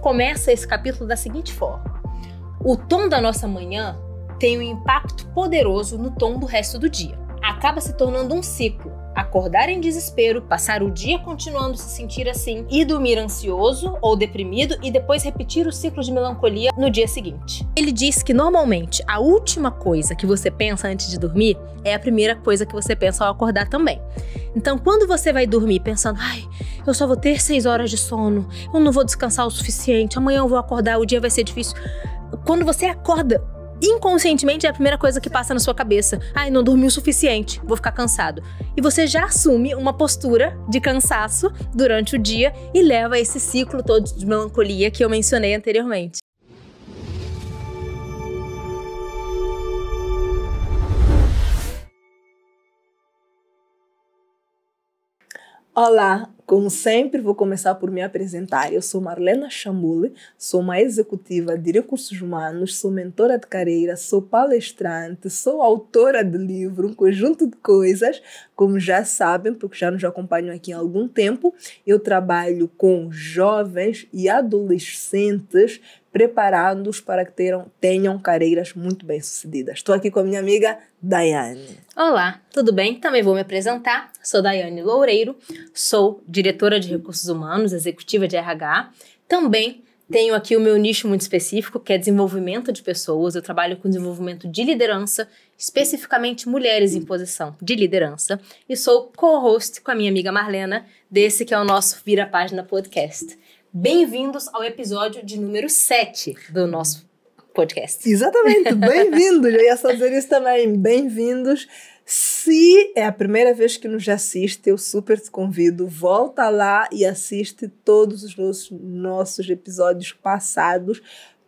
começa esse capítulo da seguinte forma: o tom da nossa manhã tem um impacto poderoso no tom do resto do dia. Acaba se tornando um ciclo. Acordar em desespero, passar o dia continuando a se sentir assim e dormir ansioso ou deprimido e depois repetir o ciclo de melancolia no dia seguinte. Ele diz que normalmente a última coisa que você pensa antes de dormir é a primeira coisa que você pensa ao acordar também. Então, quando você vai dormir pensando, eu só vou ter 6 horas de sono, eu não vou descansar o suficiente, amanhã eu vou acordar, o dia vai ser difícil. Quando você acorda, inconscientemente é a primeira coisa que passa na sua cabeça. Não dormi o suficiente, vou ficar cansado. E você já assume uma postura de cansaço durante o dia e leva a esse ciclo todo de melancolia que eu mencionei anteriormente. Olá, como sempre vou começar por me apresentar. Eu sou Marlena Chambule, sou uma executiva de recursos humanos, sou mentora de carreira, sou palestrante, sou autora de livro, um conjunto de coisas. Como já sabem, porque já nos acompanham aqui há algum tempo, eu trabalho com jovens e adolescentes preparando-os para que tenham carreiras muito bem-sucedidas. Estou aqui com a minha amiga Daiane. Olá, tudo bem? Também vou me apresentar. Sou Daiane Loureiro, sou diretora de recursos humanos, executiva de RH. Também tenho aqui o meu nicho muito específico, que é desenvolvimento de pessoas. Eu trabalho com desenvolvimento de liderança, especificamente mulheres em posição de liderança. E sou co-host com a minha amiga Marlena, desse que é o nosso Vira Página Podcast. Bem-vindos ao episódio de número 7 do nosso podcast. Exatamente, bem-vindos. Eu ia só dizer isso também, bem-vindos. Se é a primeira vez que nos assiste, eu super te convido, volta lá e assiste todos os nossos episódios passados,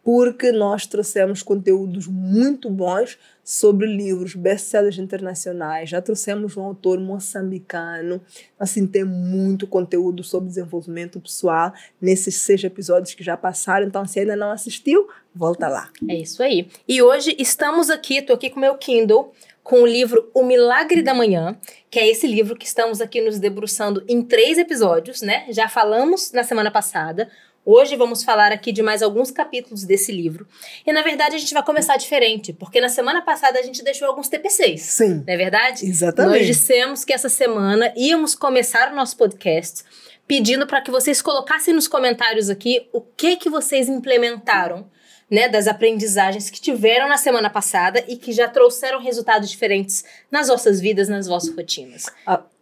porque nós trouxemos conteúdos muito bons sobre livros, best-sellers internacionais. Já trouxemos um autor moçambicano. Assim, tem muito conteúdo sobre desenvolvimento pessoal nesses 6 episódios que já passaram. Então, se ainda não assistiu, volta lá. É isso aí. E hoje estamos aqui, estou aqui com o meu Kindle, com o livro O Milagre da Manhã, que é esse livro que estamos aqui nos debruçando em 3 episódios, né? Já falamos na semana passada. Hoje vamos falar aqui de mais alguns capítulos desse livro. E, na verdade, a gente vai começar diferente, porque na semana passada a gente deixou alguns TPCs. Sim. Não é verdade? Exatamente. Nós dissemos que essa semana íamos começar o nosso podcast pedindo para que vocês colocassem nos comentários aqui o que vocês implementaram, né, das aprendizagens que tiveram na semana passada e que já trouxeram resultados diferentes nas vossas vidas, nas vossas rotinas.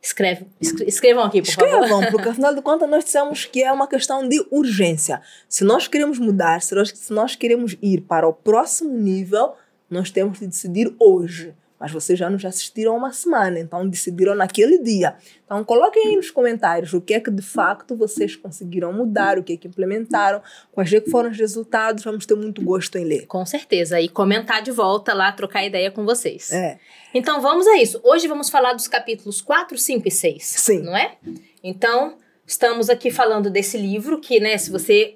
Escrevam aqui, por favor. Escrevam, porque afinal de contas nós dissemos que é uma questão de urgência. Se nós queremos mudar, se nós queremos ir para o próximo nível, nós temos de decidir hoje. Mas vocês já nos assistiram há uma semana, então decidiram naquele dia. Então coloquem aí nos comentários o que é que de facto vocês conseguiram mudar, o que é que implementaram, quais é que foram os resultados. Vamos ter muito gosto em ler. Com certeza. E comentar de volta lá, trocar ideia com vocês. Então vamos a isso. Hoje vamos falar dos capítulos 4, 5 e 6. Sim. Não é? Então, estamos aqui falando desse livro que, né, se você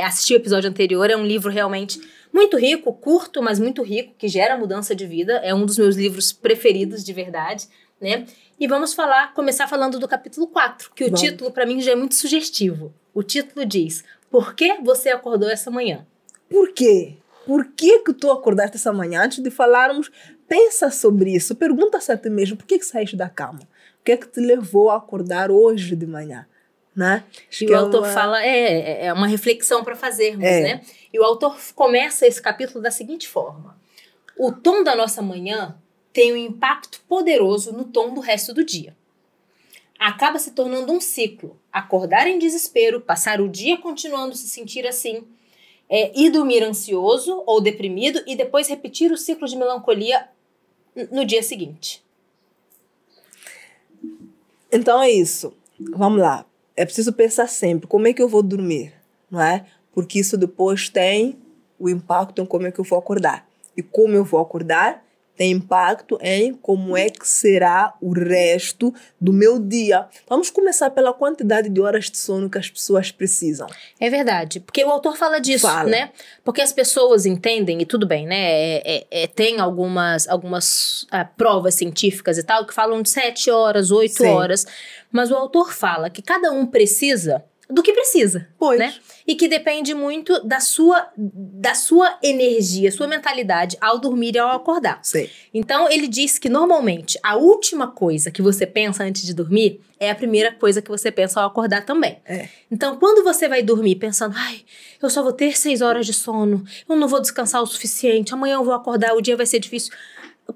assistiu o episódio anterior, é um livro realmente muito rico, curto, mas muito rico, que gera mudança de vida. É um dos meus livros preferidos de verdade, né? E vamos começar falando do capítulo 4, que o título para mim já é muito sugestivo. O título diz: Por que você acordou essa manhã? Por quê? Por que tu acordaste essa manhã? Antes de falarmos, pensa sobre isso. Pergunta-se a ti mesmo, por que saíste da cama? O que é que te levou a acordar hoje de manhã? Né? E o autor fala, é uma reflexão para fazermos, né? E o autor começa esse capítulo da seguinte forma: o tom da nossa manhã tem um impacto poderoso no tom do resto do dia. Acaba se tornando um ciclo. Acordar em desespero, passar o dia continuando a se sentir assim, e dormir ansioso ou deprimido e depois repetir o ciclo de melancolia no dia seguinte. Então é isso. Vamos lá. É preciso pensar sempre, como é que eu vou dormir, não é? Porque isso depois tem o impacto em como é que eu vou acordar. E como eu vou acordar tem impacto em como é que será o resto do meu dia. Vamos começar pela quantidade de horas de sono que as pessoas precisam. É verdade, porque o autor fala disso, né? Porque as pessoas entendem, e tudo bem, né? Tem algumas provas científicas e tal que falam de 7 horas, 8 horas, mas o autor fala que cada um precisa do que precisa, Pois. né? E que depende muito da sua energia, sua mentalidade ao dormir e ao acordar. Sim. Então, ele diz que, normalmente, a última coisa que você pensa antes de dormir é a primeira coisa que você pensa ao acordar também. É. Então, quando você vai dormir pensando, ai, eu só vou ter 6 horas de sono, eu não vou descansar o suficiente, amanhã eu vou acordar, o dia vai ser difícil.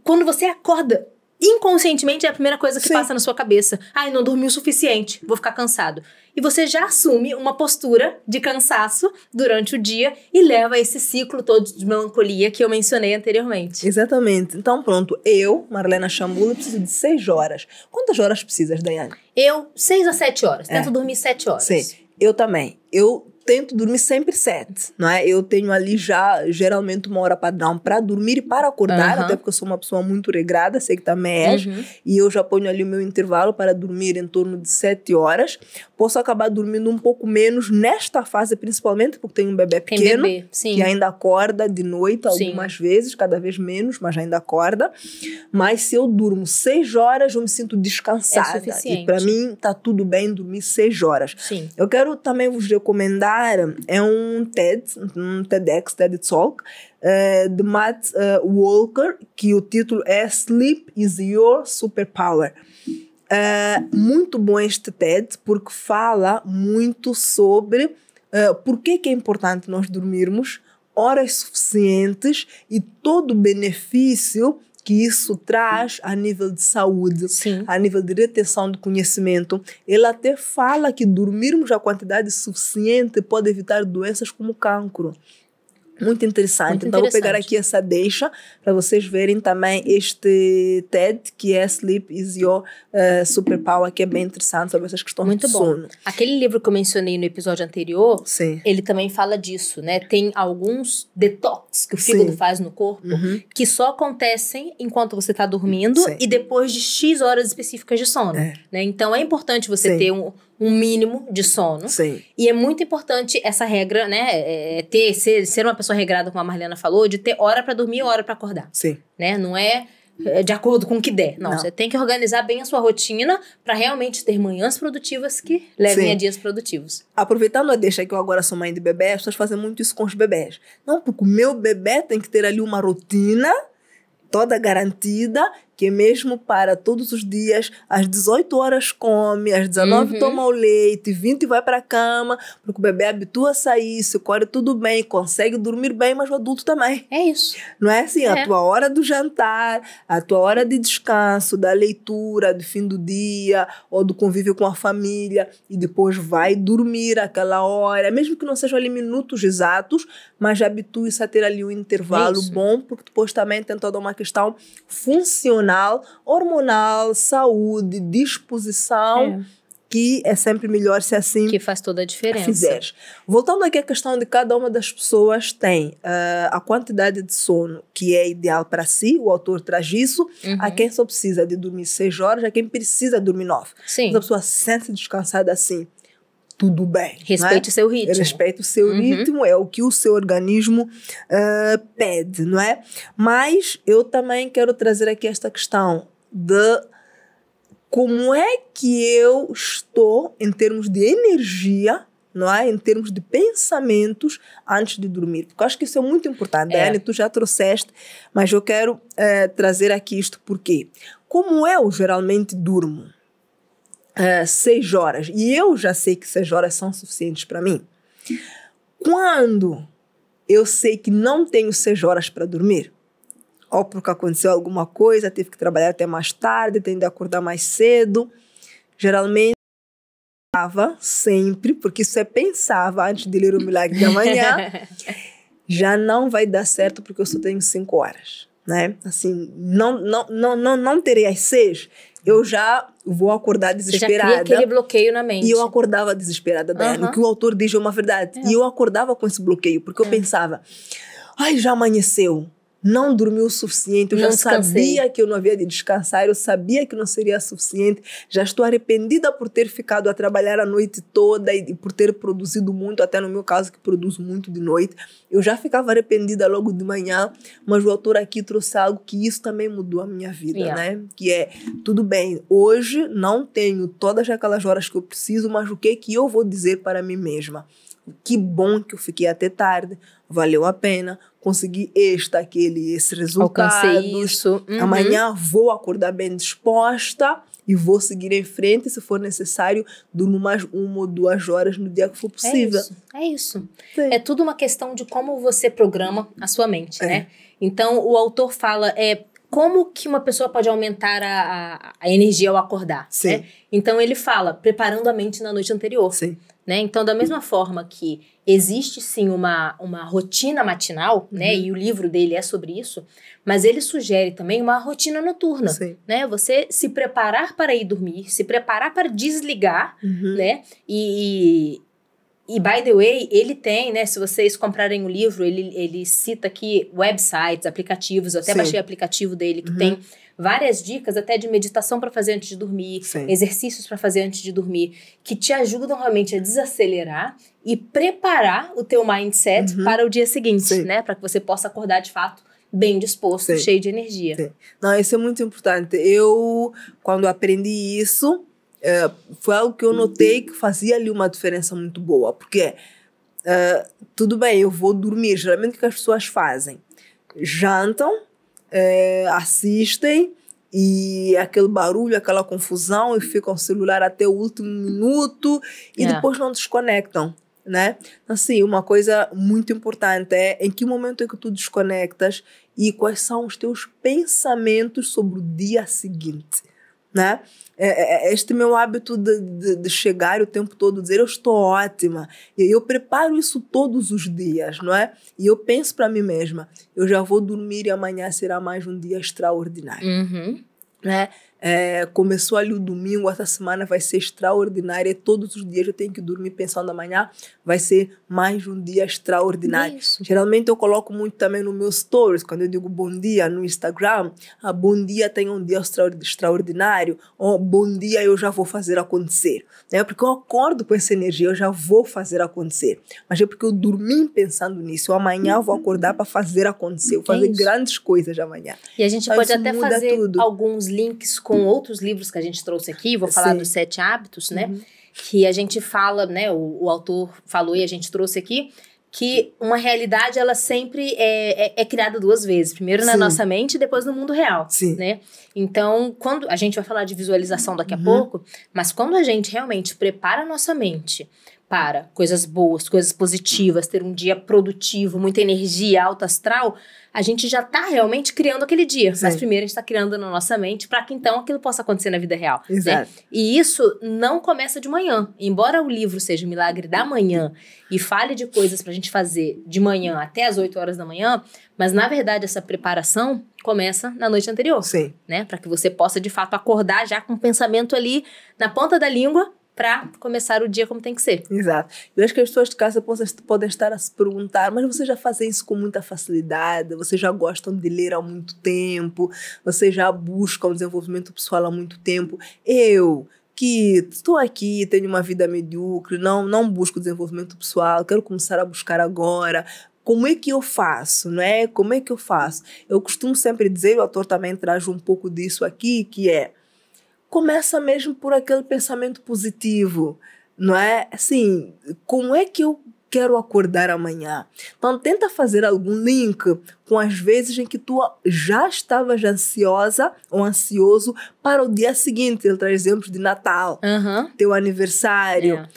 Quando você acorda, inconscientemente é a primeira coisa que Sim. passa na sua cabeça. Ai, não dormi o suficiente, vou ficar cansado. E você já assume uma postura de cansaço durante o dia e leva a esse ciclo todo de melancolia que eu mencionei anteriormente. Exatamente. Então, pronto. Eu, Marlena Chambula, preciso de 6 horas. Quantas horas precisas, Daiane? Eu, 6 a 7 horas. Tento dormir 7 horas. Sim. Eu também. Eu tento dormir sempre 7, não é? Eu tenho ali já, geralmente, uma hora padrão para dormir e para acordar, até porque eu sou uma pessoa muito regrada, sei que também és, e eu já ponho ali o meu intervalo para dormir em torno de 7 horas. Posso acabar dormindo um pouco menos nesta fase, principalmente porque tenho um bebê pequeno, que ainda acorda de noite algumas vezes, cada vez menos, mas ainda acorda. Mas se eu durmo 6 horas, eu me sinto descansada. É suficiente. E para mim, tá tudo bem dormir 6 horas. Sim. Eu quero também vos recomendar um TEDx, TED Talk, de Matt Walker, que o título é Sleep is Your Superpower. Muito bom este TED, porque fala muito sobre por que é importante nós dormirmos horas suficientes e todo o benefício que isso traz a nível de saúde, a nível de retenção de conhecimento. Ele até fala que dormirmos a quantidade suficiente pode evitar doenças como cancro. Muito interessante. Então, vou pegar aqui essa deixa para vocês verem também este TED, que é Sleep is Your Superpower, que é bem interessante sobre essas questões de sono. Aquele livro que eu mencionei no episódio anterior, ele também fala disso, né? Tem alguns detox que o fígado faz no corpo que só acontecem enquanto você está dormindo e depois de X horas específicas de sono. Né? Então, é importante você ter um mínimo de sono. E é muito importante essa regra, né? Ser uma pessoa regrada, como a Marlena falou, de ter hora para dormir e hora para acordar. Né? Não é de acordo com o que der. Não, você tem que organizar bem a sua rotina para realmente ter manhãs produtivas que levem a dias produtivos. Aproveitando a deixa que eu agora sou mãe de bebê, as pessoas fazem muito isso com os bebés. Não, porque o meu bebê tem que ter ali uma rotina toda garantida, que é mesmo para todos os dias, às 18 horas come, às 19 toma o leite, 20 vai para a cama, porque o bebê habitua-se a isso, corre tudo bem, consegue dormir bem, mas o adulto também. É isso. Não é assim? A tua hora do jantar, a tua hora de descanso, da leitura, do fim do dia, ou do convívio com a família, e depois vai dormir aquela hora, mesmo que não sejam ali minutos exatos, mas habitue-se a ter ali um intervalo bom, porque depois também tem toda uma questão funcional, hormonal, saúde, disposição, que é sempre melhor se assim que faz toda a diferença. Fizeres. Voltando aqui à questão de cada uma das pessoas tem a quantidade de sono que é ideal para si, o autor traz isso, a quem só precisa de dormir 6 horas, a quem precisa dormir 9. Mas a pessoa sente descansada assim, tudo bem. Respeite o seu ritmo. Respeite o seu ritmo, é o que o seu organismo pede, não é? Mas eu também quero trazer aqui esta questão de como é que eu estou em termos de energia, não é? Em termos de pensamentos antes de dormir. Porque eu acho que isso é muito importante. Daiane, tu já trouxeste, mas eu quero trazer aqui isto porque como eu geralmente durmo 6 horas, e eu já sei que 6 horas são suficientes para mim. Quando eu sei que não tenho 6 horas para dormir, ou porque aconteceu alguma coisa, tive que trabalhar até mais tarde, tenho de acordar mais cedo, geralmente sempre, porque isso pensava antes de ler o Milagre da Manhã, já não vai dar certo porque eu só tenho 5 horas. Né? Assim, não terei às 6, eu já vou acordar desesperada. Você já cria aquele bloqueio na mente. E eu acordava desesperada, Daiane. O que o autor diz é uma verdade. E eu acordava com esse bloqueio, porque eu pensava, ai, já amanheceu. não dormi o suficiente, eu Não já descansei. sabia que eu não havia de descansar, eu sabia que não seria suficiente, já estou arrependida por ter ficado a trabalhar a noite toda e por ter produzido muito, até no meu caso que produzo muito de noite. Eu já ficava arrependida logo de manhã, mas o autor aqui trouxe algo que isso também mudou a minha vida, né? Que é, tudo bem, hoje não tenho todas aquelas horas que eu preciso, mas o que é que eu vou dizer para mim mesma? Que bom que eu fiquei até tarde, valeu a pena, consegui esse resultado. Alcancei isso. Amanhã vou acordar bem disposta e vou seguir em frente. Se for necessário, durmo mais 1 ou 2 horas no dia que for possível. É isso. Sim. É tudo uma questão de como você programa a sua mente, né? Então, o autor fala, como que uma pessoa pode aumentar a energia ao acordar, Sim. né? Então, ele fala, preparando a mente na noite anterior. Sim. Né? Então, da mesma forma que existe sim uma rotina matinal, né? E o livro dele é sobre isso, mas ele sugere também uma rotina noturna, né? Você se preparar para ir dormir, se preparar para desligar, né? E by the way, ele tem, né? Se vocês comprarem o livro, ele cita aqui websites, aplicativos, eu até baixei o aplicativo dele que tem várias dicas até de meditação para fazer antes de dormir, exercícios para fazer antes de dormir, que te ajudam realmente a desacelerar e preparar o teu mindset para o dia seguinte, né? Para que você possa acordar de fato bem disposto, cheio de energia. Sim. Não, isso é muito importante. Eu, quando aprendi isso, foi algo que eu notei que fazia ali uma diferença muito boa, porque tudo bem, eu vou dormir, geralmente o que as pessoas fazem? Jantam, assistem e aquele barulho, aquela confusão e ficam no celular até o último minuto e depois não desconectam, né? Assim, uma coisa muito importante é em que momento é que tu desconectas e quais são os teus pensamentos sobre o dia seguinte, né? Este meu hábito de chegar o tempo todo, dizer eu estou ótima, e eu preparo isso todos os dias, não é? E eu penso para mim mesma, eu já vou dormir e amanhã será mais um dia extraordinário, né? Começou ali o domingo, essa semana vai ser extraordinária, todos os dias eu tenho que dormir pensando amanhã vai ser mais um dia extraordinário. Isso. Geralmente eu coloco muito também no meu stories, quando eu digo bom dia no Instagram, bom dia, tenha um dia extraordinário, ou bom dia, eu já vou fazer acontecer, né? Porque eu acordo com essa energia, eu já vou fazer acontecer, mas é porque eu dormi pensando nisso, amanhã eu vou acordar para fazer acontecer, eu vou fazer grandes coisas amanhã. E a gente pode até fazer alguns links com outros livros que a gente trouxe aqui, vou falar dos 7 hábitos, né? Que a gente fala, né? O autor falou e a gente trouxe aqui, que uma realidade, ela sempre é criada 2 vezes. Primeiro na nossa mente e depois no mundo real, né? Então, quando a gente vai falar de visualização daqui a pouco, mas quando a gente realmente prepara a nossa mente para coisas boas, coisas positivas, ter um dia produtivo, muita energia, alto astral, a gente já está realmente criando aquele dia. Mas primeiro a gente está criando na nossa mente para que então aquilo possa acontecer na vida real. Exato. Né? E isso não começa de manhã. Embora o livro seja o Milagre da Manhã e fale de coisas para a gente fazer de manhã até as 8 horas da manhã, mas na verdade essa preparação começa na noite anterior. Né? Para que você possa de fato acordar já com o pensamento ali na ponta da língua para começar o dia como tem que ser. Exato. Eu acho que as pessoas de casa podem estar a se perguntar, mas vocês já fazem isso com muita facilidade? Vocês já gostam de ler há muito tempo? Vocês já buscam desenvolvimento pessoal há muito tempo? Eu, que estou aqui, tenho uma vida medíocre, não busco desenvolvimento pessoal, quero começar a buscar agora. Como é que eu faço, né? Como é que eu faço? Eu costumo sempre dizer, o autor também traz um pouco disso aqui, que começa mesmo por aquele pensamento positivo, não é? Assim, como é que eu quero acordar amanhã? Então, tenta fazer algum link com as vezes em que tu já estavas ansiosa ou ansioso para o dia seguinte. Ele traz exemplos de Natal, teu aniversário,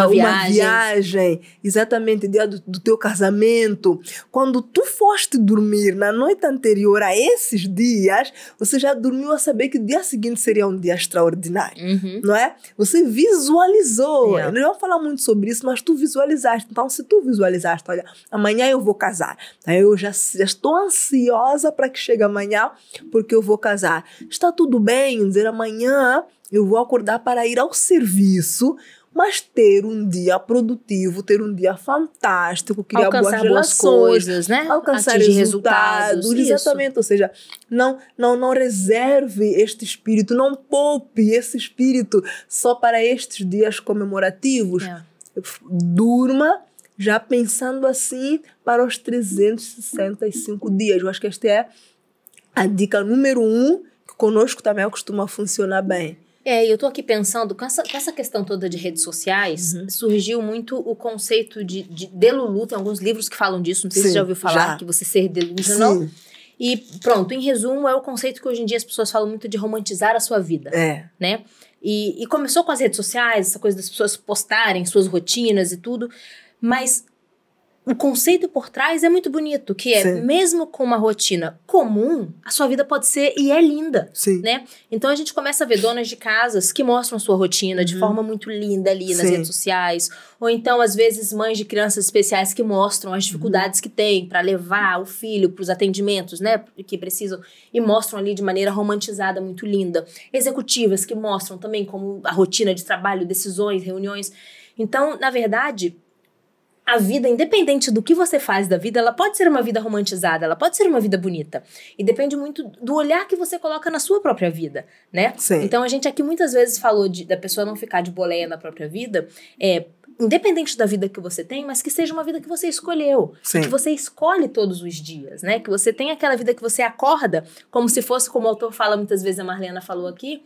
uma viagem, exatamente, dia do teu casamento. Quando tu foste dormir na noite anterior a esses dias, você já dormiu a saber que o dia seguinte seria um dia extraordinário, não é? Você visualizou. Eu não vou falar muito sobre isso, mas tu visualizaste. Então, se tu visualizaste, olha, amanhã eu vou casar. Aí eu já estou ansiosa para que chegue amanhã, porque eu vou casar. Está tudo bem dizer amanhã eu vou acordar para ir ao serviço, mas ter um dia produtivo, ter um dia fantástico, criar boas alcançar relações, coisas, né? alcançar Atingir resultados. Exatamente, ou seja, não reserve este espírito, não poupe esse espírito só para estes dias comemorativos. Durma já pensando assim para os 365 dias. Eu acho que esta é a dica número 1, que conosco também costuma funcionar bem. Eu tô aqui pensando, com essa questão toda de redes sociais, surgiu muito o conceito de delulu. Tem alguns livros que falam disso, não sei se você já ouviu falar, que você ser delusional. E pronto, em resumo, é o conceito que hoje em dia as pessoas falam muito de romantizar a sua vida, né? E começou com as redes sociais, essa coisa das pessoas postarem suas rotinas e tudo, mas o conceito por trás é muito bonito, que é, mesmo com uma rotina comum, a sua vida pode ser e é linda, né? Então a gente começa a ver donas de casas que mostram sua rotina de forma muito linda ali nas redes sociais, ou então às vezes mães de crianças especiais que mostram as dificuldades que tem para levar o filho para os atendimentos, né, que precisam, e mostram ali de maneira romantizada, muito linda. Executivas que mostram também como a rotina de trabalho, decisões, reuniões. Então, na verdade, a vida, independente do que você faz da vida, ela pode ser uma vida romantizada, ela pode ser uma vida bonita. E depende muito do olhar que você coloca na sua própria vida, né? Então, a gente aqui muitas vezes falou da pessoa não ficar de boleia na própria vida, independente da vida que você tem, mas que seja uma vida que você escolheu. Que você escolhe todos os dias, né? Que você tem aquela vida que você acorda, como se fosse, como o autor fala muitas vezes, a Marlena falou aqui,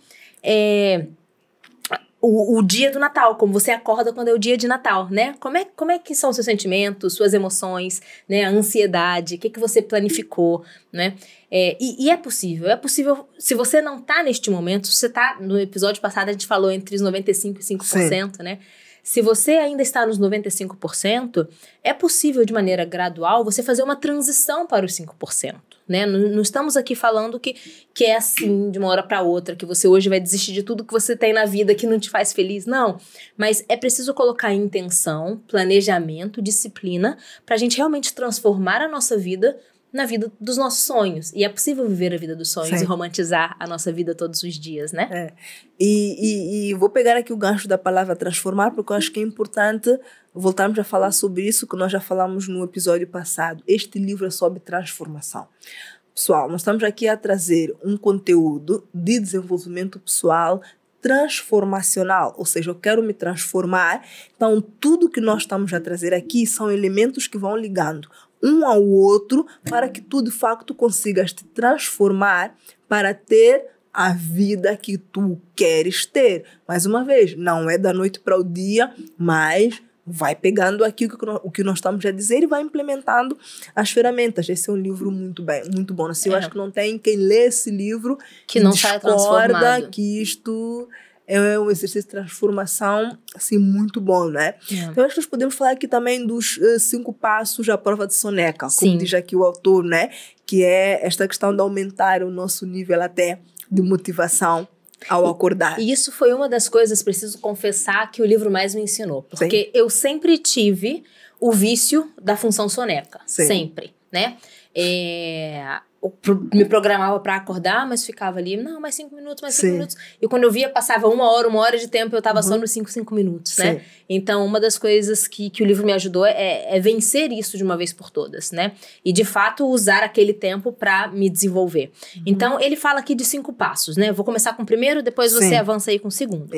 o dia do Natal, como você acorda quando é o dia de Natal, né? Como é que são seus sentimentos, suas emoções, né? A ansiedade, o que você planificou, né? E é possível, se você não tá neste momento, você tá, no episódio passado a gente falou entre os 95% e 5%, né? Se você ainda está nos 95%, é possível, de maneira gradual, você fazer uma transição para os 5%. Né? Não estamos aqui falando que é assim, de uma hora para outra, que você hoje vai desistir de tudo que você tem na vida que não te faz feliz, não. Mas é preciso colocar intenção, planejamento, disciplina, para a gente realmente transformar a nossa vida na vida dos nossos sonhos. E é possível viver a vida dos sonhos e romantizar a nossa vida todos os dias, né? E vou pegar aqui o gancho da palavra transformar, porque eu acho que é importante voltarmos a falar sobre isso, que nós já falamos no episódio passado. Este livro é sobre transformação. Pessoal, nós estamos aqui a trazer um conteúdo de desenvolvimento pessoal transformacional, ou seja, eu quero me transformar. Então, tudo que nós estamos a trazer aqui são elementos que vão ligando um ao outro para que tu, de facto, consigas te transformar para ter a vida que tu queres ter. Mais uma vez, não é da noite para o dia, mas vai pegando aqui o que nós estamos a dizer e vai implementando as ferramentas. Esse é um livro muito bom. Assim, eu acho que não tem quem lê esse livro que não saia transformado. Que isto é um exercício de transformação, assim, muito bom, né? Então, eu acho que nós podemos falar aqui também dos 5 passos à prova de soneca, como diz aqui o autor, né? Que é esta questão de aumentar o nosso nível até de motivação ao acordar. E isso foi uma das coisas, preciso confessar, que o livro mais me ensinou. Porque eu sempre tive o vício da função soneca. Sempre, né? Me programava para acordar, mas ficava ali, não, mais 5 minutos, mais 5 minutos. E quando eu via, passava uma hora de tempo, eu tava só nos 5 minutos, né? Então, uma das coisas que o livro me ajudou é vencer isso de uma vez por todas, né? E, de fato, usar aquele tempo para me desenvolver. Então, ele fala aqui de 5 passos, né? Eu vou começar com o primeiro, depois você avança aí com o segundo.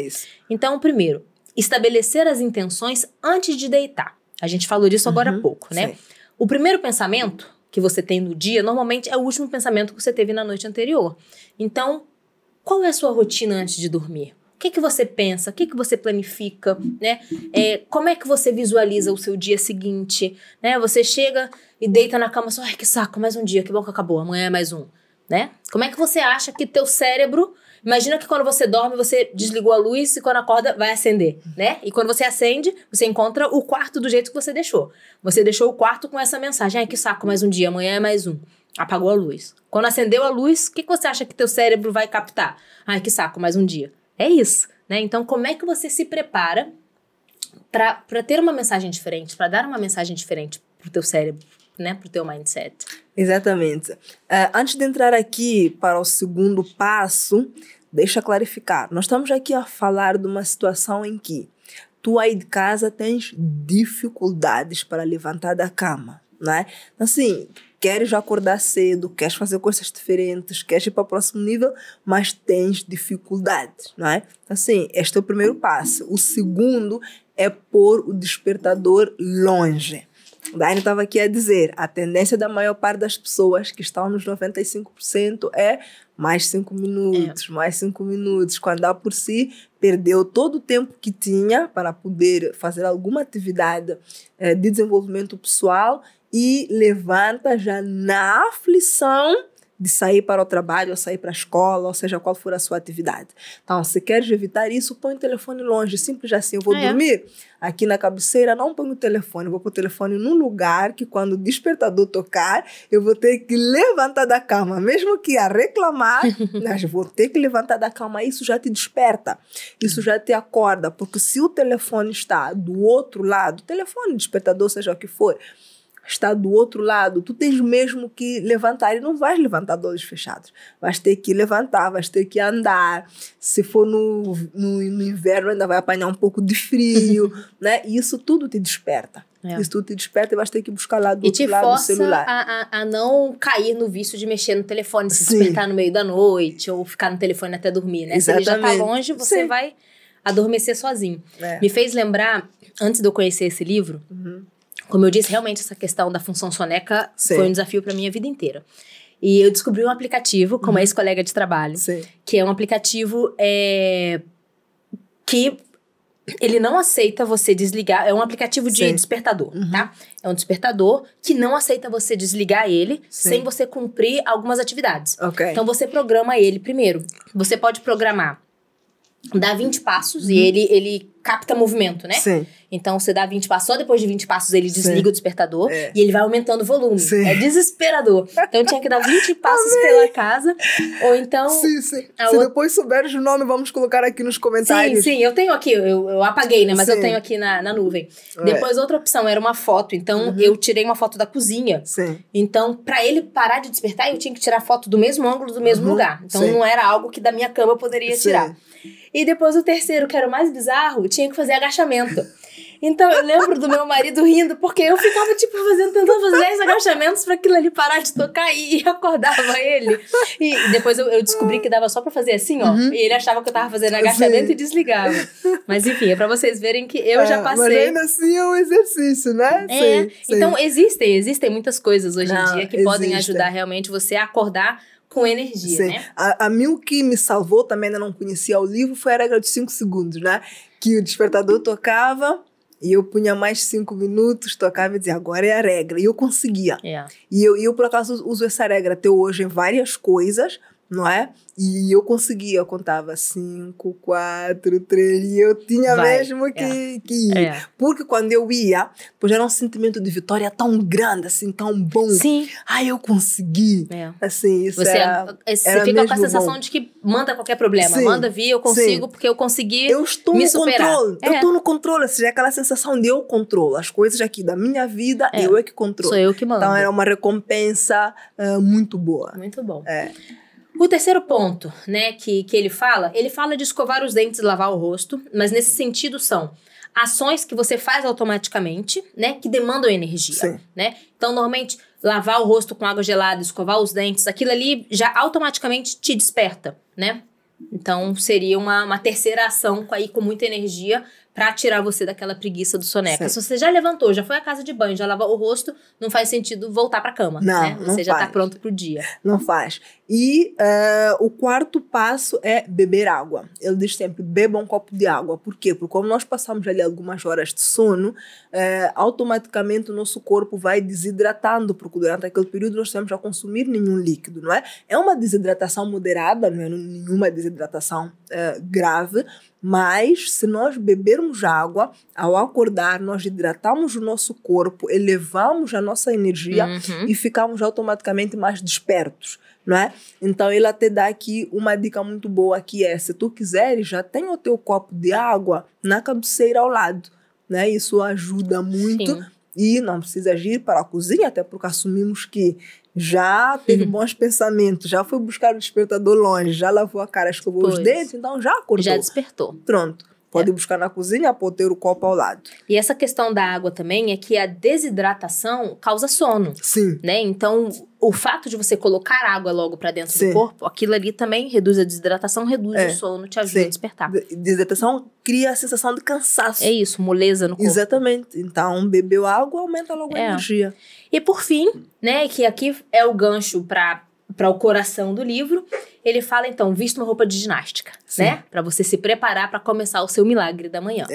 Então, o primeiro, estabelecer as intenções antes de deitar. A gente falou disso agora há pouco, né? O primeiro pensamento que você tem no dia, normalmente é o último pensamento que você teve na noite anterior. Então, qual é a sua rotina antes de dormir? O que você pensa? O que você planifica? Né? Como é que você visualiza o seu dia seguinte? Né? Você chega e deita na cama só, ai, que saco, mais um dia, que bom que acabou, amanhã é mais um. Né? Como é que você acha que teu cérebro... Imagina que quando você dorme, você desligou a luz e quando acorda, vai acender, né? E quando você acende, você encontra o quarto do jeito que você deixou. Você deixou o quarto com essa mensagem. Ai, que saco, mais um dia, amanhã é mais um. Apagou a luz. Quando acendeu a luz, o que você acha que teu cérebro vai captar? Ai, que saco, mais um dia. É isso, né? Então, como é que você se prepara para ter uma mensagem diferente, para dar uma mensagem diferente pro teu cérebro, né? Pro teu mindset? Exatamente. Antes de entrar aqui para o segundo passo, deixa clarificar. Nós estamos aqui a falar de uma situação em que tu aí de casa tens dificuldades para levantar da cama, não é? Assim, queres acordar cedo, queres fazer coisas diferentes, queres ir para o próximo nível, mas tens dificuldades, não é? Assim, este é o primeiro passo. O segundo é pôr o despertador longe. Daí eu estava aqui a dizer, a tendência da maior parte das pessoas que estão nos 95% é mais 5 minutos, mais 5 minutos. Quando dá por si, perdeu todo o tempo que tinha para poder fazer alguma atividade de desenvolvimento pessoal e levanta já na aflição de sair para o trabalho, ou sair para a escola, ou seja, qual for a sua atividade. Então, se queres evitar isso, põe o telefone longe. Simples assim, eu vou dormir aqui na cabeceira, não ponho o telefone. Vou pôr o telefone num lugar que quando o despertador tocar, eu vou ter que levantar da cama. Mesmo que ia reclamar, mas vou ter que levantar da cama. Isso já te desperta. Isso já te acorda. Porque se o telefone está do outro lado, telefone, despertador, seja o que for, está do outro lado, tu tens mesmo que levantar e não vais levantar de olhos fechados. Vais ter que levantar, vais ter que andar. Se for no inverno, ainda vai apanhar um pouco de frio, né? E isso tudo te desperta. Isso tudo te desperta e vais ter que buscar lá do outro lado do celular. E te força a não cair no vício de mexer no telefone, se despertar no meio da noite ou ficar no telefone até dormir, né? Se ele já tá longe, você vai adormecer sozinho. Me fez lembrar, antes de eu conhecer esse livro, como eu disse, realmente essa questão da função soneca foi um desafio para minha vida inteira. E eu descobri um aplicativo com uma ex-colega de trabalho, que é um aplicativo que ele não aceita você desligar. É um aplicativo de despertador, tá? É um despertador que não aceita você desligar ele sem você cumprir algumas atividades. Então, você programa ele primeiro. Você pode programar, dá 20 passos e ele capta movimento, né? Então, você dá 20 passos, só depois de 20 passos ele desliga o despertador e ele vai aumentando o volume. É desesperador. Então, tinha que dar 20 passos pela casa, ou então... Se depois souberes o nome, vamos colocar aqui nos comentários. Sim, eu tenho aqui, eu apaguei, né? Mas eu tenho aqui na nuvem. Depois, outra opção era uma foto. Então, eu tirei uma foto da cozinha. Então, pra ele parar de despertar, eu tinha que tirar foto do mesmo ângulo, do mesmo lugar. Então, não era algo que da minha cama eu poderia tirar. E depois o terceiro, que era o mais bizarro, tinha que fazer agachamento. Então eu lembro do meu marido rindo, porque eu ficava tipo tentando fazer 10 agachamentos pra aquilo ali parar de tocar e acordava ele. E depois eu descobri que dava só pra fazer assim, ó. E ele achava que eu tava fazendo agachamento e desligava. Mas enfim, é pra vocês verem que eu já passei. Mas ainda assim é um exercício, né? Então existem muitas coisas hoje em dia que podem ajudar realmente você a acordar com energia, né? A mim o que me salvou, também ainda não conhecia o livro, foi a regra de 5 segundos, né? Que o despertador tocava e eu punha mais 5 minutos, tocava e dizia, agora é a regra. E eu conseguia. E eu, por acaso, uso essa regra até hoje em várias coisas, não é? E eu conseguia, eu contava 5, 4, 3, e eu tinha mesmo que ir. Porque quando eu ia, pois era um sentimento de vitória tão grande, assim, tão bom. Ai, eu consegui. Assim, isso você fica com a sensação bom. De que manda qualquer problema. Manda vir, eu consigo, porque eu consegui eu estou me no superar. Controle. Eu estou no controle, ou seja, aquela sensação de eu controlo. As coisas aqui da minha vida, eu é que controlo. Sou eu que mando. Então, era uma recompensa muito boa. Muito bom. O terceiro ponto, né, que ele fala de escovar os dentes e lavar o rosto, mas nesse sentido são ações que você faz automaticamente, né, que demandam energia, né? Então, normalmente, lavar o rosto com água gelada, escovar os dentes, aquilo ali já automaticamente te desperta, né? Então, seria uma terceira ação aí com muita energia pra tirar você daquela preguiça do soneca. Se você já levantou, já foi à casa de banho, já lavou o rosto, não faz sentido voltar pra cama, né? Você já tá pronto pro dia. Não faz. E o quarto passo é beber água. Ele diz sempre, beba um copo de água. Por quê? Porque como nós passamos ali algumas horas de sono, automaticamente o nosso corpo vai desidratando, porque durante aquele período nós estamos a consumir nenhum líquido, não é? É uma desidratação moderada, não é nenhuma desidratação grave, mas se nós bebermos água, ao acordar, nós hidratamos o nosso corpo, elevamos a nossa energia e ficamos automaticamente mais despertos, não é? Então, ele até dá aqui uma dica muito boa, que é, se tu quiseres, já tem o teu copo de água na cabeceira ao lado, né? Isso ajuda muito. E não precisa ir para a cozinha, até porque assumimos que já teve bons pensamentos, já foi buscar o despertador longe, já lavou a cara, escovou os dentes, então já acordou. Já despertou. Pronto. Pode buscar na cozinha, pode ter o copo ao lado. E essa questão da água também é que a desidratação causa sono. Sim. Né? Então, o fato de você colocar água logo para dentro do corpo, aquilo ali também reduz a desidratação, reduz o sono, te ajuda a despertar. Desidratação cria a sensação de cansaço. É isso, moleza no corpo. Exatamente. Então, bebeu água, aumenta logo a energia. E por fim, né, que aqui é o gancho para o coração do livro, ele fala, então, vista uma roupa de ginástica, né? Para você se preparar para começar o seu milagre da manhã.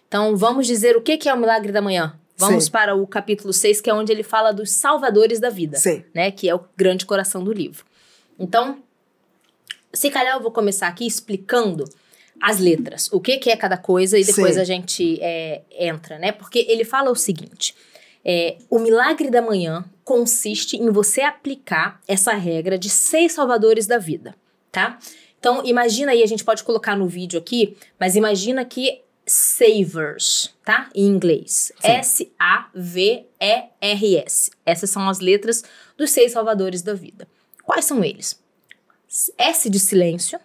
Então, vamos dizer o que é o milagre da manhã. Vamos para o capítulo 6, que é onde ele fala dos salvadores da vida, né? Que é o grande coração do livro. Então, se calhar eu vou começar aqui explicando as letras, o que é cada coisa, e depois a gente entra, né? Porque ele fala o seguinte... o milagre da manhã consiste em você aplicar essa regra de 6 salvadores da vida, tá? Então, imagina aí, a gente pode colocar no vídeo aqui, mas imagina que savers, tá? Em inglês. S-A-V-E-R-S. Essas são as letras dos 6 salvadores da vida. Quais são eles? S de silêncio,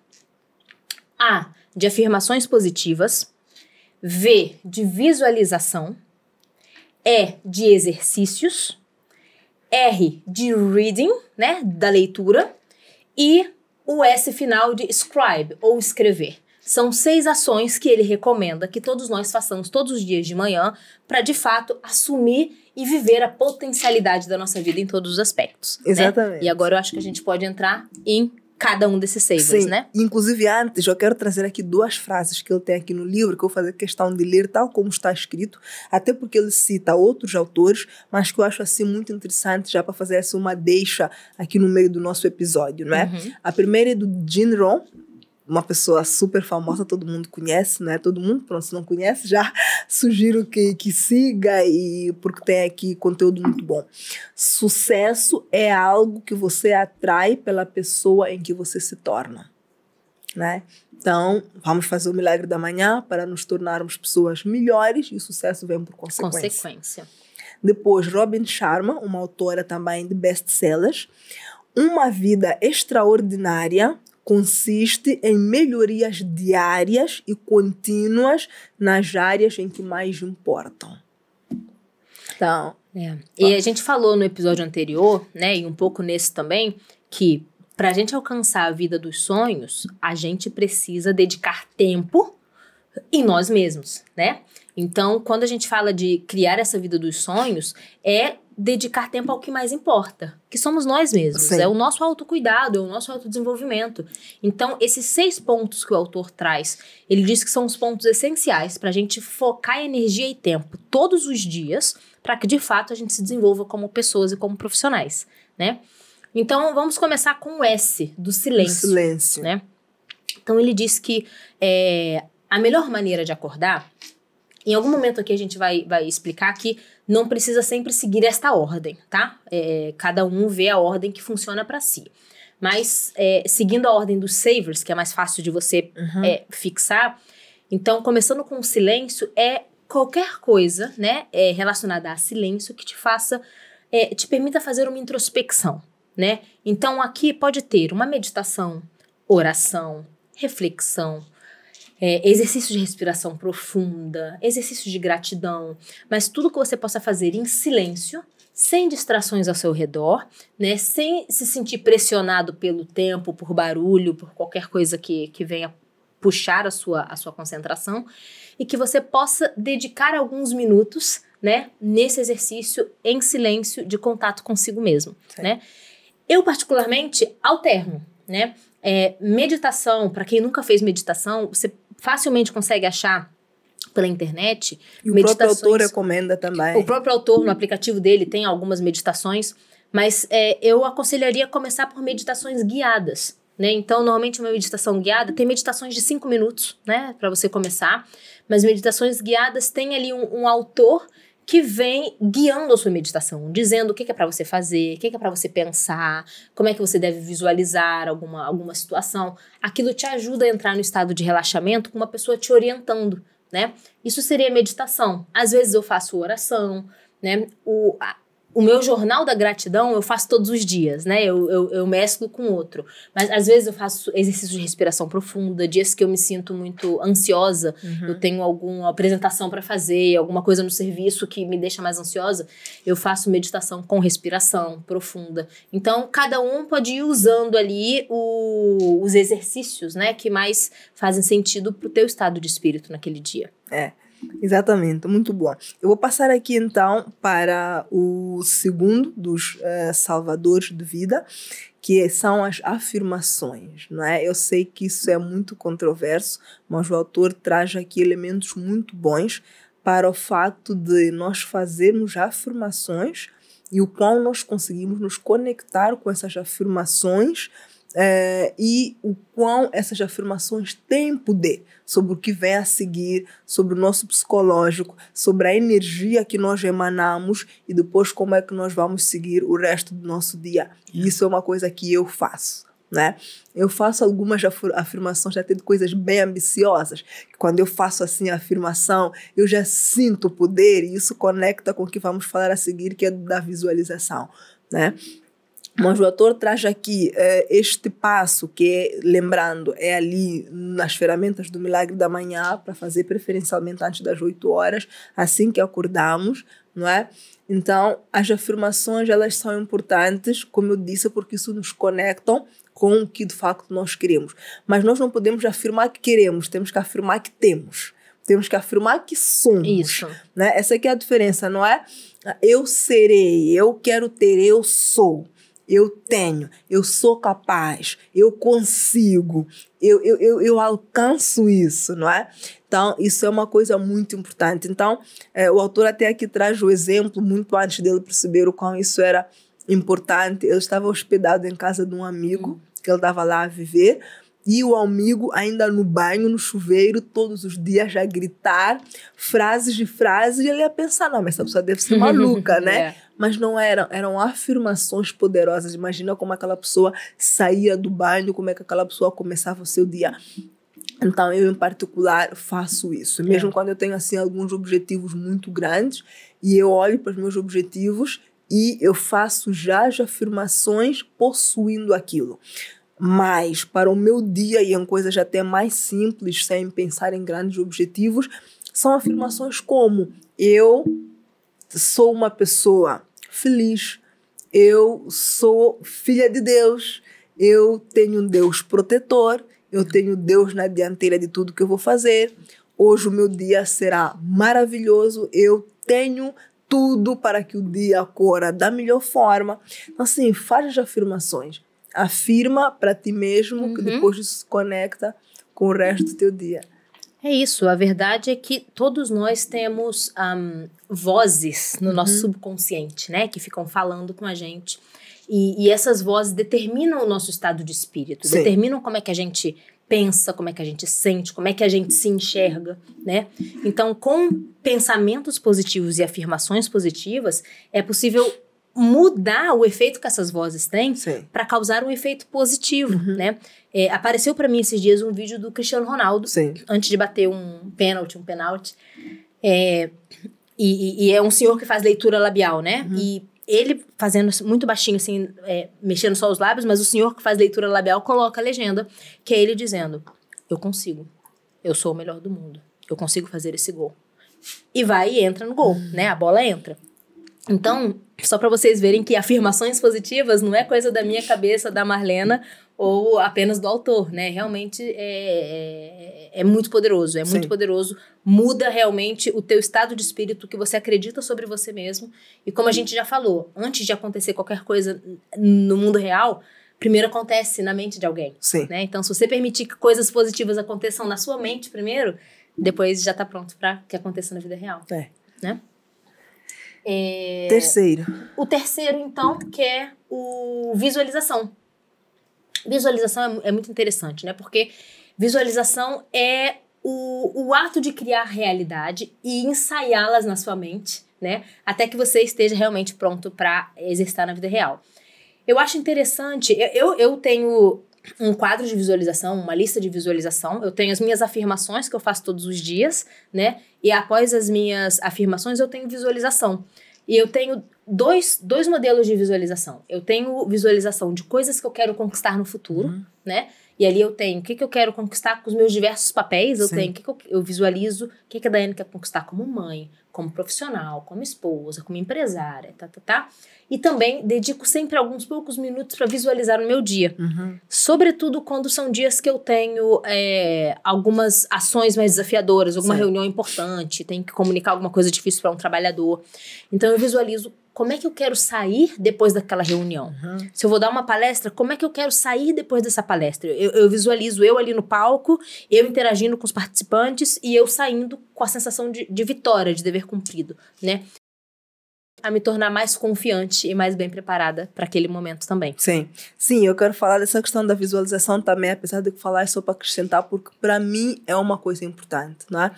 A de afirmações positivas, V de visualização, E de exercícios, R de reading, né, da leitura, e o S final de scribe, ou escrever. São 6 ações que ele recomenda que todos nós façamos todos os dias de manhã para, de fato, assumir e viver a potencialidade da nossa vida em todos os aspectos. Exatamente. Né? E agora eu acho que a gente pode entrar em cada um desses savers, né? Inclusive, antes, eu quero trazer aqui 2 frases que ele tem aqui no livro, que eu vou fazer questão de ler tal como está escrito, até porque ele cita outros autores, mas que eu acho assim muito interessante, já para fazer assim, uma deixa aqui no meio do nosso episódio, não é? A primeira é do Jim Rohn, uma pessoa super famosa, todo mundo conhece, né? Todo mundo, pronto, se não conhece, já sugiro que siga, e porque tem aqui conteúdo muito bom. Sucesso é algo que você atrai pela pessoa em que você se torna, né? Então, vamos fazer o milagre da manhã para nos tornarmos pessoas melhores, e o sucesso vem por consequência. Depois, Robin Sharma, uma autora também de best-sellers. Uma vida extraordinária consiste em melhorias diárias e contínuas nas áreas em que mais importam. Então... E a gente falou no episódio anterior, né, e um pouco nesse também, que para a gente alcançar a vida dos sonhos, a gente precisa dedicar tempo em nós mesmos, né? Então, quando a gente fala de criar essa vida dos sonhos, é dedicar tempo ao que mais importa, que somos nós mesmos. É o nosso autocuidado, é o nosso autodesenvolvimento. Então, esses 6 pontos que o autor traz, ele diz que são os pontos essenciais para a gente focar energia e tempo todos os dias, para que, de fato, a gente se desenvolva como pessoas e como profissionais, né? Então, vamos começar com o S, do silêncio. Né? Então, ele diz que a melhor maneira de acordar, em algum momento aqui a gente vai explicar que não precisa sempre seguir esta ordem, tá? Cada um vê a ordem que funciona para si. Mas, seguindo a ordem dos savers, que é mais fácil de você fixar, então, começando com o silêncio, qualquer coisa, né, relacionada a silêncio que te faça, te permita fazer uma introspecção, né? Então, aqui pode ter uma meditação, oração, reflexão, exercício de respiração profunda, exercício de gratidão, mas tudo que você possa fazer em silêncio, sem distrações ao seu redor, né, sem se sentir pressionado pelo tempo, por barulho, por qualquer coisa que venha puxar a sua concentração, e que você possa dedicar alguns minutos, né, nesse exercício em silêncio de contato consigo mesmo, né? Eu, particularmente, alterno, né? Meditação, para quem nunca fez meditação, você facilmente consegue achar pela internet. E o próprio autor recomenda também. O próprio autor, no aplicativo dele, tem algumas meditações, mas eu aconselharia começar por meditações guiadas, né? Então, normalmente uma meditação guiada, tem meditações de 5 minutos, né, para você começar, mas meditações guiadas tem ali um autor que vem guiando a sua meditação, dizendo o que é para você fazer, o que é para você pensar, como é que você deve visualizar alguma situação. Aquilo te ajuda a entrar no estado de relaxamento com uma pessoa te orientando, né? Isso seria meditação. Às vezes eu faço oração, né? o meu jornal da gratidão eu faço todos os dias, né? Eu mesclo com outro. Mas às vezes eu faço exercício de respiração profunda, dias que eu me sinto muito ansiosa, eu tenho alguma apresentação para fazer, alguma coisa no serviço que me deixa mais ansiosa, eu faço meditação com respiração profunda. Então, cada um pode ir usando ali os exercícios, né? Que mais fazem sentido pro teu estado de espírito naquele dia. Exatamente, muito bom. Eu vou passar aqui então para o segundo dos salvadores de vida, que são as afirmações, não é? Eu sei que isso é muito controverso, mas o autor traz aqui elementos muito bons para o fato de nós fazermos afirmações e o qual nós conseguimos nos conectar com essas afirmações e o quão essas afirmações têm poder sobre o que vem a seguir, sobre o nosso psicológico, sobre a energia que nós emanamos e depois como é que nós vamos seguir o resto do nosso dia. E isso é uma coisa que eu faço, né? Eu faço algumas afirmações até de coisas bem ambiciosas, que quando eu faço assim a afirmação, eu já sinto o poder e isso conecta com o que vamos falar a seguir, que é da visualização, né? Mas o autor traz aqui este passo que, lembrando, é ali nas ferramentas do Milagre da Manhã, para fazer preferencialmente antes das 8 horas, assim que acordamos, não é? Então, as afirmações, elas são importantes, como eu disse, porque isso nos conectam com o que de facto nós queremos. Mas nós não podemos afirmar que queremos, temos que afirmar que temos. Temos que afirmar que somos. Isso. Né? Essa aqui é a diferença, não é? Eu serei, eu quero ter, eu sou. Eu tenho, eu sou capaz, eu consigo, eu alcanço isso, não é? Então, isso é uma coisa muito importante. Então, o autor até aqui traz o exemplo, muito antes dele perceber o quão isso era importante. Ele estava hospedado em casa de um amigo, que ele estava lá a viver, e o amigo ainda no banho, no chuveiro, todos os dias a gritar frases de frases, e ele ia pensar, não, mas essa pessoa deve ser maluca, né? Mas não eram afirmações poderosas. Imagina como aquela pessoa saía do banho, como é que aquela pessoa começava o seu dia. Então, eu em particular faço isso. Mesmo quando eu tenho assim alguns objetivos muito grandes, e eu olho para os meus objetivos e eu faço já as afirmações possuindo aquilo. Mas para o meu dia, e em coisas até mais simples, sem pensar em grandes objetivos, são afirmações como: eu sou uma pessoa feliz, eu sou filha de Deus, eu tenho um Deus protetor, eu tenho Deus na dianteira de tudo que eu vou fazer, hoje o meu dia será maravilhoso, eu tenho tudo para que o dia corra da melhor forma. Então, assim, faz as afirmações. Afirma para ti mesmo, que depois isso se conecta com o resto do teu dia. É isso, a verdade é que todos nós temos vozes no nosso subconsciente, né? Que ficam falando com a gente. E essas vozes determinam o nosso estado de espírito, Sim. determinam como é que a gente pensa, como é que a gente sente, como é que a gente se enxerga, né? Então, com pensamentos positivos e afirmações positivas, é possível mudar o efeito que essas vozes têm para causar um efeito positivo, né? Apareceu para mim esses dias um vídeo do Cristiano Ronaldo, antes de bater um pênalti. E é um senhor que faz leitura labial, né? E ele fazendo muito baixinho, assim, mexendo só os lábios, mas o senhor que faz leitura labial coloca a legenda, que é ele dizendo: eu consigo, eu sou o melhor do mundo, eu consigo fazer esse gol. E vai e entra no gol, né? A bola entra. Então, só para vocês verem que afirmações positivas não é coisa da minha cabeça, da Marlena, ou apenas do autor, né? Realmente é muito poderoso, muito poderoso. Muda realmente o teu estado de espírito, que você acredita sobre você mesmo. E como a gente já falou, antes de acontecer qualquer coisa no mundo real, primeiro acontece na mente de alguém. Né? Então, se você permitir que coisas positivas aconteçam na sua mente primeiro, depois já tá pronto para que aconteça na vida real. Né? Terceiro. O terceiro, então, que é o visualização. Visualização é muito interessante, né? Porque visualização é o ato de criar realidade e ensaiá-las na sua mente, né? Até que você esteja realmente pronto para exercitar na vida real. Eu acho interessante, eu tenho um quadro de visualização, uma lista de visualização, eu tenho as minhas afirmações que eu faço todos os dias, né? E após as minhas afirmações eu tenho visualização. E eu tenho dois modelos de visualização. Eu tenho visualização de coisas que eu quero conquistar no futuro, né? E ali eu tenho o que eu quero conquistar com os meus diversos papéis. Eu tenho o que eu visualizo, o que a Daiane quer conquistar como mãe, como profissional, como esposa, como empresária, tá. E também dedico sempre alguns poucos minutos para visualizar o meu dia. Sobretudo quando são dias que eu tenho algumas ações mais desafiadoras, alguma reunião importante, tenho que comunicar alguma coisa difícil para um trabalhador. Então eu visualizo como é que eu quero sair depois daquela reunião. Se eu vou dar uma palestra, como é que eu quero sair depois dessa palestra? Eu visualizo eu ali no palco, eu interagindo com os participantes e eu saindo com a sensação de vitória, de dever cumprido, né? A me tornar mais confiante e mais bem preparada para aquele momento também. Sim, eu quero falar dessa questão da visualização também, apesar de falar é só para acrescentar, porque para mim é uma coisa importante, não é?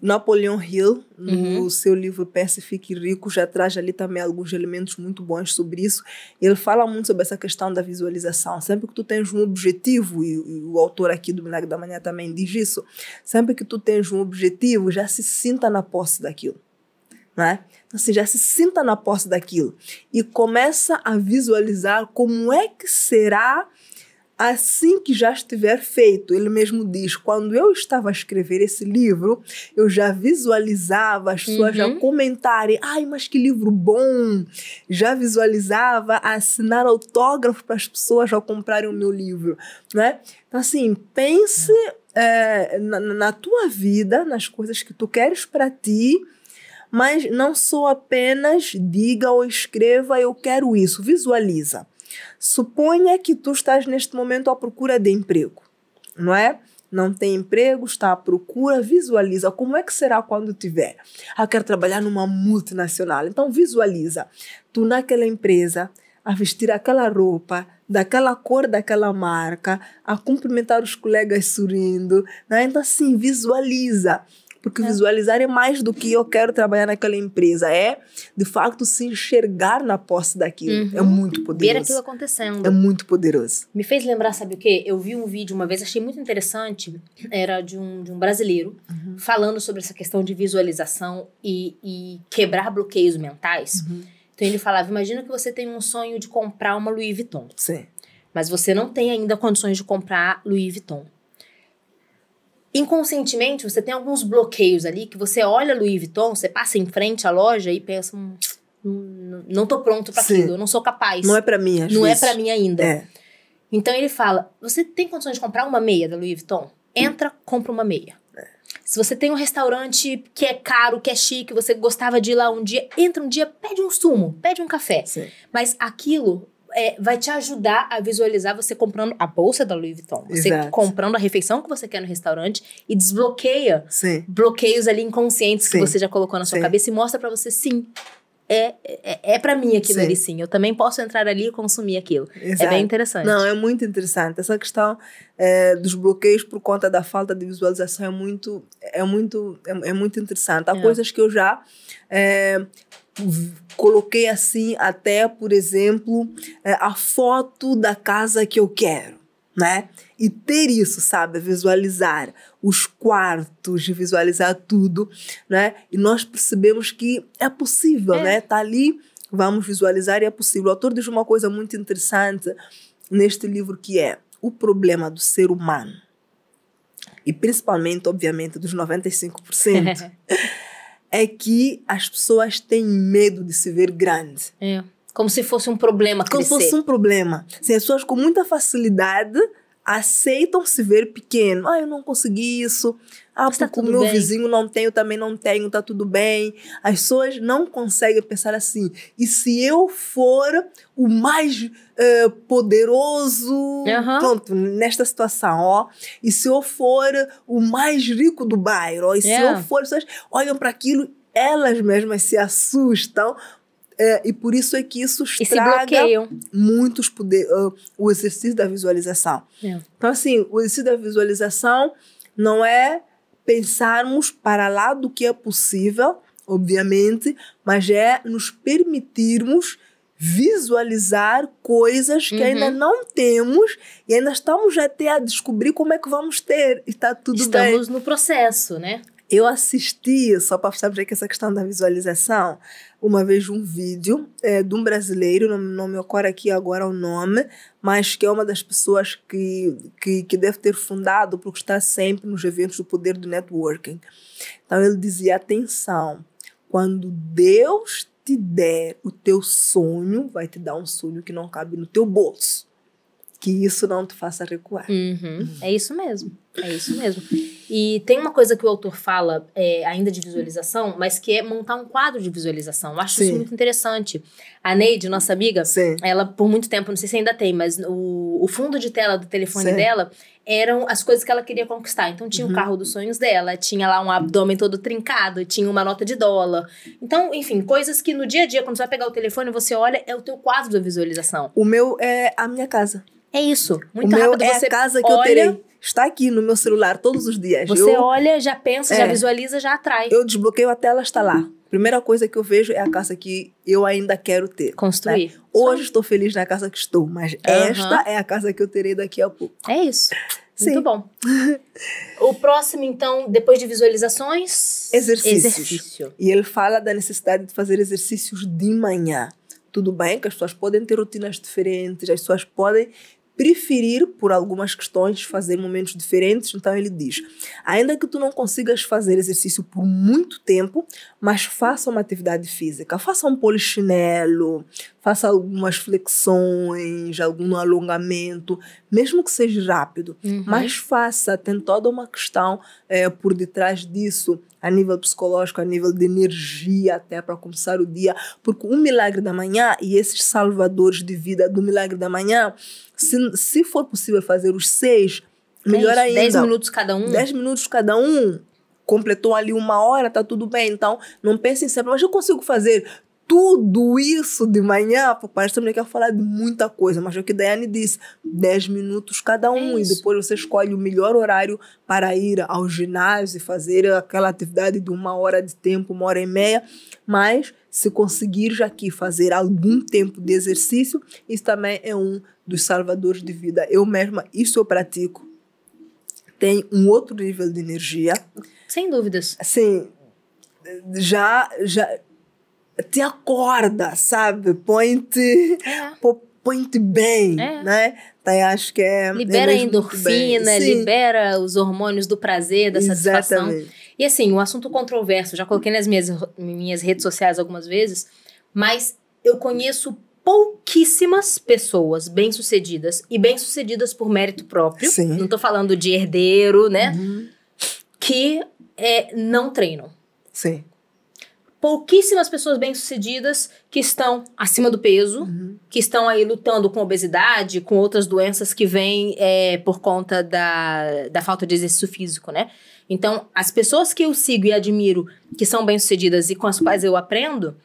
Napoleon Hill, no seu livro Pense, Fique Rico, já traz ali também alguns elementos muito bons sobre isso. Ele fala muito sobre essa questão da visualização. Sempre que tu tens um objetivo, e o autor aqui do Milagre da Manhã também diz isso, sempre que tu tens um objetivo, já se sinta na posse daquilo. Não é? Assim, já se sinta na posse daquilo e começa a visualizar como é que será assim que já estiver feito. Ele mesmo diz, quando eu estava a escrever esse livro, eu já visualizava as pessoas já comentarem, ai, mas que livro bom! Já visualizava assinar autógrafo para as pessoas ao comprarem o meu livro, né? Então, assim, pense na tua vida, nas coisas que tu queres para ti, mas não só apenas diga ou escreva, eu quero isso, visualiza. Suponha que tu estás neste momento à procura de emprego, não é? Não tem emprego, está à procura, visualiza. Como é que será quando tiver? Quero trabalhar numa multinacional. Então visualiza. Tu naquela empresa, a vestir aquela roupa, daquela cor, daquela marca, a cumprimentar os colegas sorrindo, né? Então assim, visualiza. Porque visualizar é mais do que eu quero trabalhar naquela empresa. É, de facto, se enxergar na posse daquilo. É muito poderoso. Ver aquilo acontecendo. É muito poderoso. Me fez lembrar, sabe o quê? Eu vi um vídeo uma vez, achei muito interessante. Era de um brasileiro falando sobre essa questão de visualização e quebrar bloqueios mentais. Então ele falava, imagina que você tem um sonho de comprar uma Louis Vuitton. Sim. Mas você não tem ainda condições de comprar Louis Vuitton. Inconscientemente, você tem alguns bloqueios ali que você olha Louis Vuitton, você passa em frente à loja e pensa, não tô pronto para aquilo, eu não sou capaz. Não é para mim, Não é para mim ainda. Então ele fala, você tem condições de comprar uma meia da Louis Vuitton? Entra, compra uma meia. Se você tem um restaurante que é caro, que é chique, você gostava de ir lá um dia, entra um dia, pede um sumo, pede um café. Sim. Mas aquilo vai te ajudar a visualizar você comprando a bolsa da Louis Vuitton. Você comprando a refeição que você quer no restaurante e desbloqueia bloqueios ali inconscientes que você já colocou na sua cabeça e mostra pra você, sim, é pra mim aquilo ali, sim. Eu também posso entrar ali e consumir aquilo. É bem interessante. Não, é muito interessante. Essa questão dos bloqueios por conta da falta de visualização é muito interessante. Há coisas que eu já coloquei assim, até, por exemplo, a foto da casa que eu quero, né? E ter isso, sabe? Visualizar os quartos, visualizar tudo, né? E nós percebemos que é possível, né? Tá ali, vamos visualizar e é possível. O autor diz uma coisa muito interessante neste livro que é o problema do ser humano. E principalmente, obviamente, dos 95%. É que as pessoas têm medo de se ver grande. Como se fosse um problema crescer. Como se fosse um problema. Assim, as pessoas com muita facilidade aceitam se ver pequeno. Eu não consegui isso. Porque o meu vizinho não tem, eu também não tenho, tá tudo bem. As pessoas não conseguem pensar assim. E se eu for o mais poderoso, pronto, nesta situação, e se eu for o mais rico do bairro, e se eu for, as pessoas olham para aquilo, elas mesmas se assustam. E por isso é que isso estraga muitos o exercício da visualização. Então, assim, o exercício da visualização não é pensarmos para lá do que é possível, obviamente, mas é nos permitirmos visualizar coisas que ainda não temos e ainda estamos até a descobrir como é que vamos ter. E está tudo bem. Estamos no processo, né? Eu assisti, só para saber que essa questão da visualização, uma vez um vídeo de um brasileiro, não me ocorre aqui agora o nome, mas que é uma das pessoas que deve ter fundado, porque está sempre nos eventos do poder do networking. Então ele dizia, atenção, quando Deus te der o teu sonho, vai te dar um sonho que não cabe no teu bolso. Que isso não te faça recuar. É isso mesmo. É isso mesmo. E tem uma coisa que o autor fala, ainda de visualização, mas que é montar um quadro de visualização. Eu acho isso muito interessante. A Neide, nossa amiga, ela por muito tempo, não sei se ainda tem, mas o fundo de tela do telefone dela eram as coisas que ela queria conquistar. Então tinha o carro dos sonhos dela, tinha lá um abdômen todo trincado, tinha uma nota de dólar. Então, enfim, coisas que no dia a dia, quando você vai pegar o telefone, você olha, é o teu quadro da visualização. O meu é a minha casa. É isso. Muito o meu rápido você a casa que olha, eu terei. Está aqui no meu celular todos os dias. Você olha, já pensa, já visualiza, já atrai. Eu desbloqueio a tela, está lá. Primeira coisa que eu vejo é a casa que eu ainda quero ter. Construir. Né? Hoje estou feliz na casa que estou, mas esta é a casa que eu terei daqui a pouco. É isso. Muito bom. O próximo, então, depois de visualizações... Exercício. E ele fala da necessidade de fazer exercícios de manhã. Tudo bem que as pessoas podem ter rotinas diferentes, as pessoas podem preferir, por algumas questões, fazer momentos diferentes. Então ele diz, ainda que tu não consigas fazer exercício por muito tempo, mas faça uma atividade física, faça um polichinelo, faça algumas flexões, algum alongamento, mesmo que seja rápido, mas faça, tem toda uma questão por detrás disso, a nível psicológico, a nível de energia até para começar o dia, porque o milagre da manhã e esses salvadores de vida do milagre da manhã, se for possível fazer os 6, melhor ainda. 10 minutos cada um. 10 minutos cada um, completou ali 1 hora, tá tudo bem. Então, não pensem sempre, mas eu consigo fazer tudo isso de manhã? Parece também que eu falar de muita coisa, mas é o que a Daiane disse, 10 minutos cada um, e depois você escolhe o melhor horário para ir ao ginásio e fazer aquela atividade de 1 hora de tempo, 1h30, mas se conseguir já aqui fazer algum tempo de exercício, isso também é um dos salvadores de vida. Eu mesma, isso eu pratico, tem um outro nível de energia. Sem dúvidas. Assim, já te acorda, sabe? Põe-te bem, né? Então, acho que libera a endorfina, libera os hormônios do prazer, da satisfação. E assim, um assunto controverso, já coloquei nas minhas redes sociais algumas vezes, mas eu conheço pouquíssimas pessoas bem-sucedidas, e bem-sucedidas por mérito próprio, não tô falando de herdeiro, né? Que não treinam. Sim. Pouquíssimas pessoas bem-sucedidas que estão acima do peso, que estão aí lutando com obesidade, com outras doenças que vêm por conta da falta de exercício físico, né? Então, as pessoas que eu sigo e admiro, que são bem-sucedidas e com as quais eu aprendo,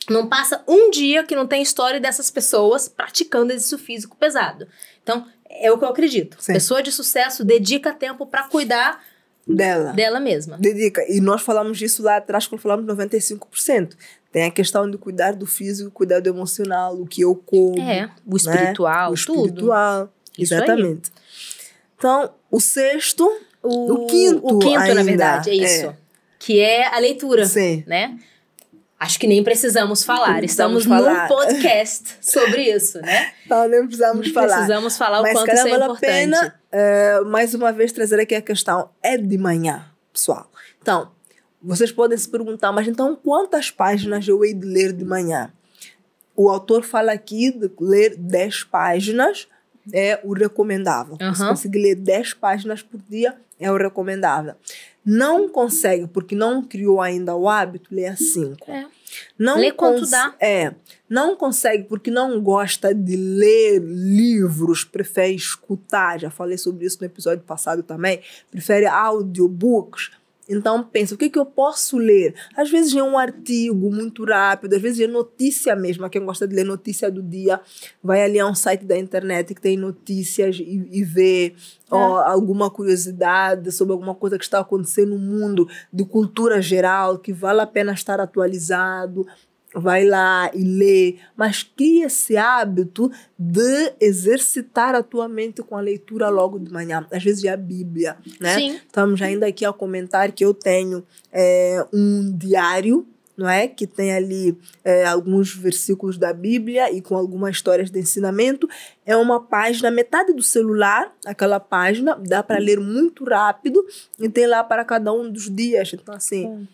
não passa um dia que não tem história dessas pessoas praticando exercício físico pesado. Então, é o que eu acredito. Sim. Pessoa de sucesso dedica tempo para cuidar dela mesma. Dedica. E nós falamos disso lá atrás, quando falamos de 95%. Tem a questão de cuidar do físico, cuidar do emocional, o que eu como. O espiritual, né? O espiritual, exatamente. Então, o sexto, o quinto ainda, na verdade, é isso. Que é a leitura, Sim. né? Acho que nem precisamos falar. Estamos num podcast sobre isso, né? Então, nem precisamos falar. Precisamos falar o quanto isso é importante. Mas vale a pena, mais uma vez, trazer aqui a questão. É de manhã, pessoal. Então, vocês podem se perguntar, mas então quantas páginas eu hei de ler de manhã? O autor fala aqui de ler 10 páginas, é o recomendável. Se conseguir ler 10 páginas por dia, é o recomendável. Não consegue, porque não criou ainda o hábito, lê a 5. Lê quanto dá. Não consegue, porque não gosta de ler livros, prefere escutar. Já falei sobre isso no episódio passado também. Prefere audiobooks. Então, pensa, o que eu posso ler? Às vezes é um artigo muito rápido, às vezes é notícia mesmo. Quem gosta de ler notícia do dia, vai ali a um site da internet que tem notícias e vê alguma curiosidade sobre alguma coisa que está acontecendo no mundo, de cultura geral, que vale a pena estar atualizado. vai lá e lê, mas cria esse hábito de exercitar a tua mente com a leitura logo de manhã. Às vezes é a Bíblia, né? Sim. Estamos ainda aqui a comentar que eu tenho um diário, não é? Que tem ali alguns versículos da Bíblia e com algumas histórias de ensinamento. É uma página, metade do celular, aquela página, dá para ler muito rápido e tem lá para cada um dos dias. Então, assim...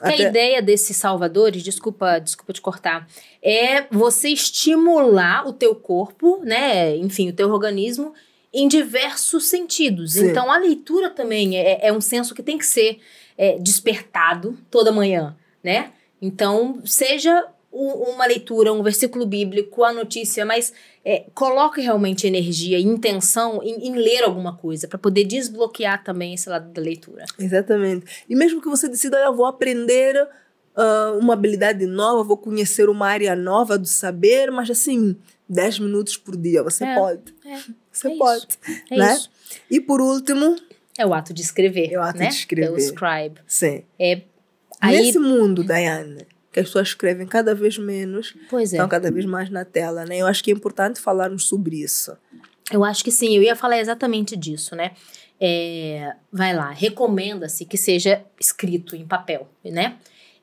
A ideia desses salvadores, desculpa te cortar, é você estimular o teu corpo, né? Enfim, o teu organismo em diversos sentidos. Sim. Então, a leitura também é um senso que tem que ser despertado toda manhã, né? Então, seja uma leitura, um versículo bíblico, a notícia, mas coloque realmente energia e intenção em ler alguma coisa, para poder desbloquear também esse lado da leitura. Exatamente. E mesmo que você decida, eu vou aprender uma habilidade nova, vou conhecer uma área nova do saber, mas assim, 10 minutos por dia, você pode. Você pode. É né? isso. E por último... É o ato de escrever, É o ato né? de escrever. É o scribe. Sim. Aí... Nesse mundo, Daiane, que as pessoas escrevem cada vez menos, pois estão cada vez mais na tela, né? Eu acho que é importante falarmos sobre isso. Eu acho que sim, eu ia falar exatamente disso, né? Vai lá, recomenda-se que seja escrito em papel, né?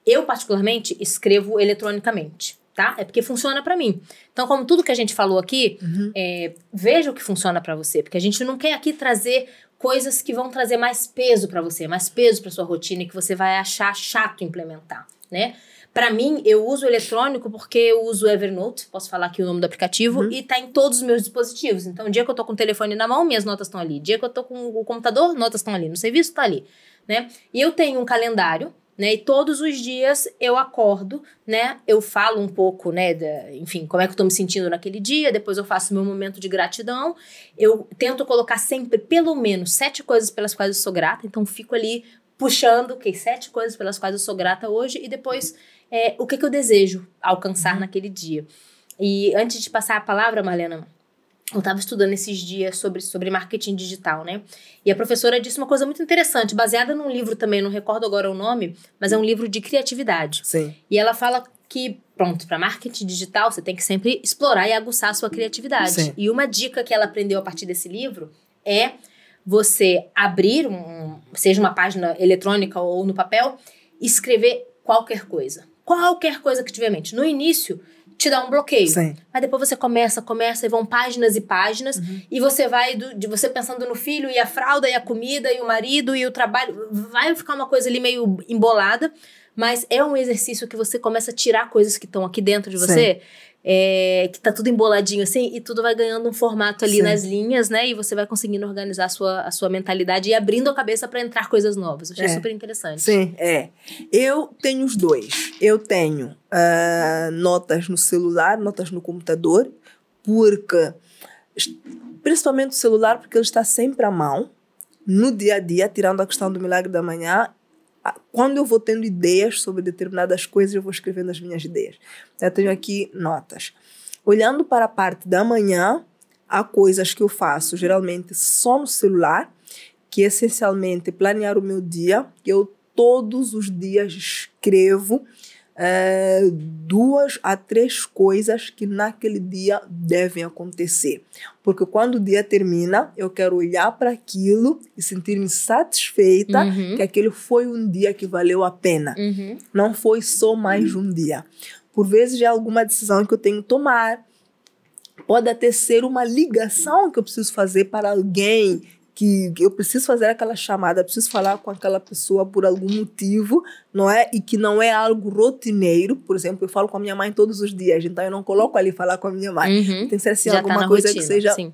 Eu, particularmente, escrevo eletronicamente, tá? É porque funciona pra mim. Então, como tudo que a gente falou aqui, veja o que funciona pra você, porque a gente não quer aqui trazer coisas que vão trazer mais peso pra você, mais peso pra sua rotina e que você vai achar chato implementar, né? Pra mim, eu uso o eletrônico porque eu uso o Evernote, posso falar aqui o nome do aplicativo, e tá em todos os meus dispositivos. Então, o dia que eu tô com o telefone na mão, minhas notas estão ali. O dia que eu tô com o computador, notas estão ali. No serviço, tá ali, né? E eu tenho um calendário, né? E todos os dias eu acordo, né? Eu falo um pouco, né? Enfim, como é que eu tô me sentindo naquele dia. Depois eu faço meu momento de gratidão. Eu tento colocar sempre, pelo menos, 7 coisas pelas quais eu sou grata. Então, fico ali puxando, 7 coisas pelas quais eu sou grata hoje. E depois, o que eu desejo alcançar naquele dia. E antes de passar a palavra, Marlena, eu estava estudando esses dias sobre marketing digital, né? E a professora disse uma coisa muito interessante, baseada num livro também, não recordo agora o nome, mas é um livro de criatividade. Sim. E ela fala que, pronto, para marketing digital, você tem que sempre explorar e aguçar a sua criatividade. Sim. E uma dica que ela aprendeu a partir desse livro é você abrir, seja uma página eletrônica ou no papel, e escrever qualquer coisa. Qualquer coisa que tiver em mente. No início, te dá um bloqueio. Sim. Mas depois você começa e vão páginas e páginas, e você vai de você pensando no filho, e a fralda, e a comida, e o marido, e o trabalho. Vai ficar uma coisa ali meio embolada, mas é um exercício que você começa a tirar coisas que estão aqui dentro de você, que tá tudo emboladinho assim, e tudo vai ganhando um formato ali nas linhas, né? E você vai conseguindo organizar a sua mentalidade e abrindo a cabeça para entrar coisas novas. Eu achei super interessante. Sim, Eu tenho os dois. Eu tenho notas no celular, notas no computador, porque, principalmente o celular, porque ele está sempre à mão, no dia a dia, tirando a questão do milagre da manhã. Quando eu vou tendo ideias sobre determinadas coisas, eu vou escrevendo as minhas ideias. Eu tenho aqui notas. Olhando para a parte da manhã, há coisas que eu faço geralmente só no celular, que é essencialmente planear o meu dia. Eu todos os dias escrevo 2 a 3 coisas que naquele dia devem acontecer. Porque quando o dia termina, eu quero olhar para aquilo e sentir-me satisfeita que aquele foi um dia que valeu a pena. Não foi só mais um dia. Por vezes é alguma decisão que eu tenho que tomar. Pode até ser uma ligação que eu preciso fazer para alguém, que eu preciso fazer aquela chamada, preciso falar com aquela pessoa por algum motivo, não é? E que não é algo rotineiro. Por exemplo, eu falo com a minha mãe todos os dias, então eu não coloco ali falar com a minha mãe. Tem que ser assim, já alguma tá coisa rotina, que seja sim.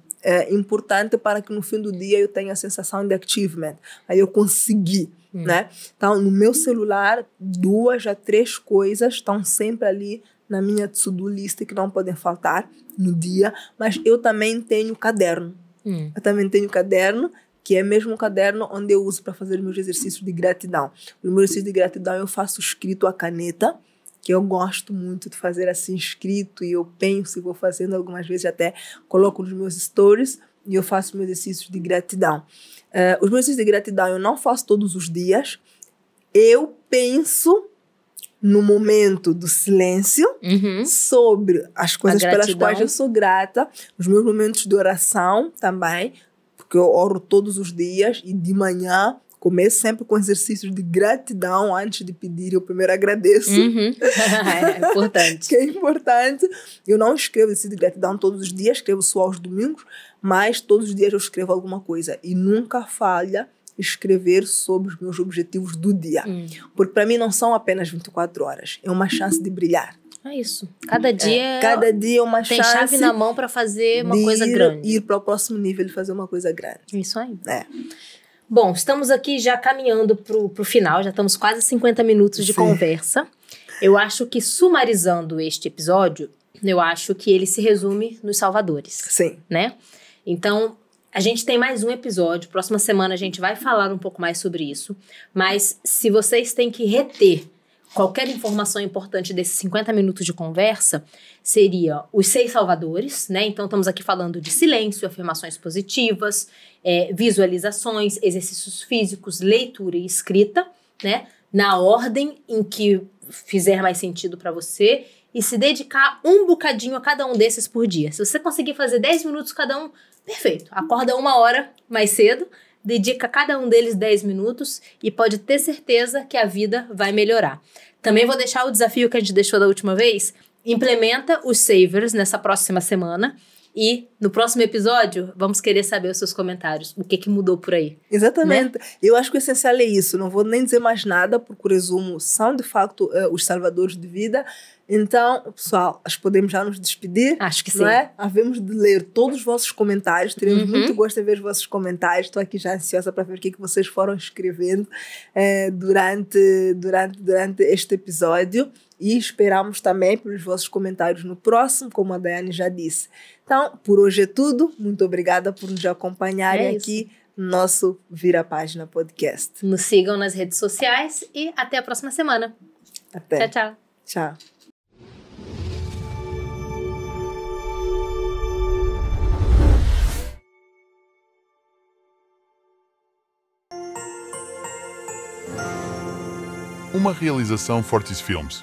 Importante para que no fim do dia eu tenha a sensação de achievement. Aí eu consegui, né? Então, no meu celular, 2 a 3 coisas estão sempre ali na minha to-do list que não podem faltar no dia, mas eu também tenho caderno. Eu também tenho caderno, que é mesmo um caderno onde eu uso para fazer meus exercícios de gratidão. O meu exercício de gratidão eu faço escrito à caneta, que eu gosto muito de fazer assim escrito, e eu penso e vou fazendo algumas vezes, até coloco nos meus stories, e eu faço meus exercícios de gratidão. Os meus exercícios de gratidão eu não faço todos os dias. Eu penso no momento do silêncio, sobre as coisas pelas quais eu sou grata, os meus momentos de oração também, porque eu oro todos os dias e de manhã começo sempre com exercícios de gratidão antes de pedir. Eu primeiro agradeço. É importante. Que é importante. Eu não escrevo exercício de gratidão todos os dias, escrevo só aos domingos, mas todos os dias eu escrevo alguma coisa. E nunca falha escrever sobre os meus objetivos do dia. Porque para mim não são apenas 24 horas. É uma chance de brilhar. É isso. Cada dia é uma tem chance. Tem chave na mão para fazer uma coisa grande. Ir para o próximo nível e fazer uma coisa grande. Isso aí. É. Bom, estamos aqui já caminhando pro final. Já estamos quase 50 minutos de conversa. Eu acho que, sumarizando este episódio, eu acho que ele se resume nos salvadores. Sim. Né? Então, a gente tem mais um episódio. Próxima semana a gente vai falar um pouco mais sobre isso. Mas se vocês têm que reter qualquer informação importante desses 50 minutos de conversa, seria os 6 salvadores, né? Então, estamos aqui falando de silêncio, afirmações positivas, visualizações, exercícios físicos, leitura e escrita, né? Na ordem em que fizer mais sentido para você, e se dedicar um bocadinho a cada um desses por dia. Se você conseguir fazer 10 minutos cada um, perfeito. Acorda 1 hora mais cedo, dedica a cada um deles 10 minutos e pode ter certeza que a vida vai melhorar. Também vou deixar o desafio que a gente deixou da última vez. Implementa os savers nessa próxima semana e no próximo episódio vamos querer saber os seus comentários. O que mudou por aí. Exatamente. Né? Eu acho que o essencial é isso. Não vou nem dizer mais nada porque o resumo são de facto os salvadores de vida. Então, pessoal, acho que podemos já nos despedir. Acho que sim. Não é? Havemos de ler todos os vossos comentários. Teremos muito gosto de ver os vossos comentários. Estou aqui já ansiosa para ver o que vocês foram escrevendo durante este episódio. E esperamos também pelos vossos comentários no próximo, como a Daiane já disse. Então, por hoje é tudo. Muito obrigada por nos acompanharem aqui no nosso Vira a Página Podcast. Nos sigam nas redes sociais e até a próxima semana. Até. Tchau, tchau. Tchau. Uma realização Fortis Filmes.